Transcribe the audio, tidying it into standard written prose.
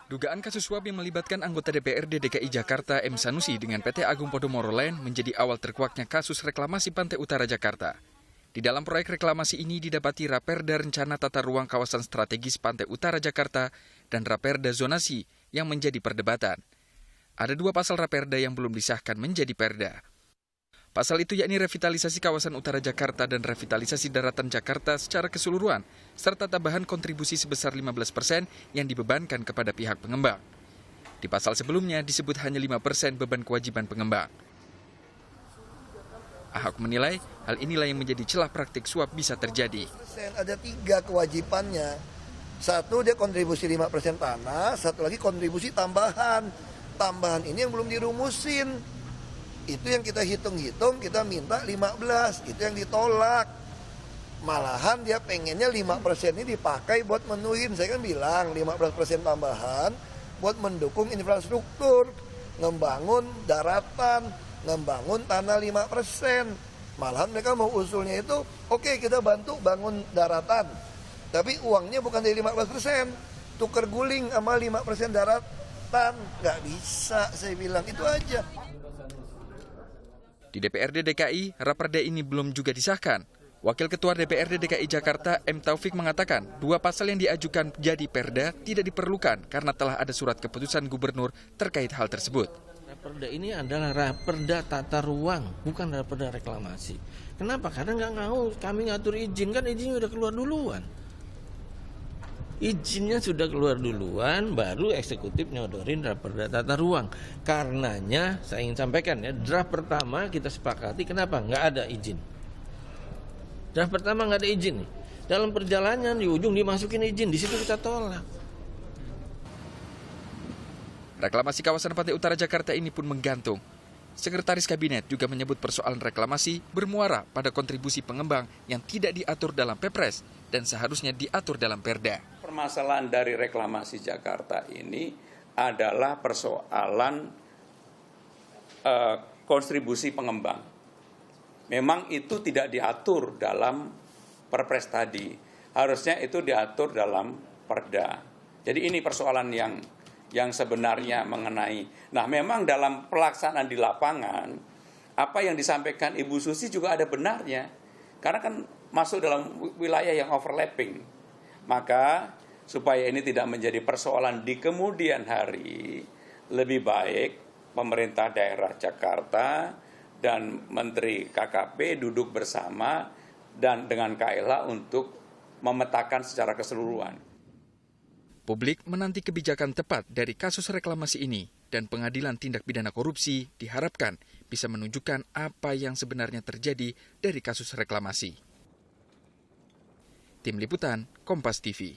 Dugaan kasus suap yang melibatkan anggota DPRD DKI Jakarta M. Sanusi dengan PT Agung Podomoro Land menjadi awal terkuaknya kasus reklamasi Pantai Utara Jakarta. Di dalam proyek reklamasi ini didapati Raperda Rencana Tata Ruang Kawasan Strategis Pantai Utara Jakarta dan Raperda Zonasi yang menjadi perdebatan. Ada dua pasal Raperda yang belum disahkan menjadi perda. Pasal itu yakni revitalisasi kawasan utara Jakarta dan revitalisasi daratan Jakarta secara keseluruhan, serta tambahan kontribusi sebesar 15% yang dibebankan kepada pihak pengembang. Di pasal sebelumnya disebut hanya 5% beban kewajiban pengembang. Ahok menilai hal inilah yang menjadi celah praktik suap bisa terjadi. Ada 3 kewajibannya. Satu, dia kontribusi 5% tanah, satu lagi kontribusi tambahan. Tambahan ini yang belum dirumusin. Itu yang kita hitung-hitung, kita minta 15, itu yang ditolak. Malahan dia pengennya 5% ini dipakai buat menuhin. Saya kan bilang 15% tambahan buat mendukung infrastruktur, ngembangun daratan, ngembangun tanah 5%. Malahan mereka mau usulnya itu, oke, kita bantu bangun daratan. Tapi uangnya bukan dari 15%, tuker guling sama 5% daratan. Nggak bisa, saya bilang, itu aja. Di DPRD DKI, Raperda ini belum juga disahkan. Wakil Ketua DPRD DKI Jakarta M. Taufik mengatakan, dua pasal yang diajukan jadi perda tidak diperlukan karena telah ada surat keputusan gubernur terkait hal tersebut. Raperda ini adalah raperda tata ruang, bukan raperda reklamasi. Kenapa? Karena nggak mau kami ngatur izin, kan izinnya udah keluar duluan. Izinnya sudah keluar duluan, baru eksekutif nyodorin raperda tata ruang. Karenanya, saya ingin sampaikan ya, draft pertama kita sepakati, kenapa? Nggak ada izin. Draft pertama nggak ada izin. Dalam perjalanan, di ujung dimasukin izin, di situ kita tolak. Reklamasi kawasan Pantai Utara Jakarta ini pun menggantung. Sekretaris Kabinet juga menyebut persoalan reklamasi bermuara pada kontribusi pengembang yang tidak diatur dalam Perpres dan seharusnya diatur dalam Perda. Permasalahan dari reklamasi Jakarta ini adalah persoalan kontribusi pengembang. Memang itu tidak diatur dalam Perpres tadi. Harusnya itu diatur dalam Perda. Jadi ini persoalan yang sebenarnya mengenai. Nah, memang dalam pelaksanaan di lapangan, apa yang disampaikan Ibu Susi juga ada benarnya. Karena kan masuk dalam wilayah yang overlapping. Maka supaya ini tidak menjadi persoalan di kemudian hari, lebih baik pemerintah daerah Jakarta dan Menteri KKP duduk bersama dan dengan KLH untuk memetakan secara keseluruhan. Publik menanti kebijakan tepat dari kasus reklamasi ini dan Pengadilan Tindak Pidana Korupsi diharapkan bisa menunjukkan apa yang sebenarnya terjadi dari kasus reklamasi. Tim Liputan, Kompas TV.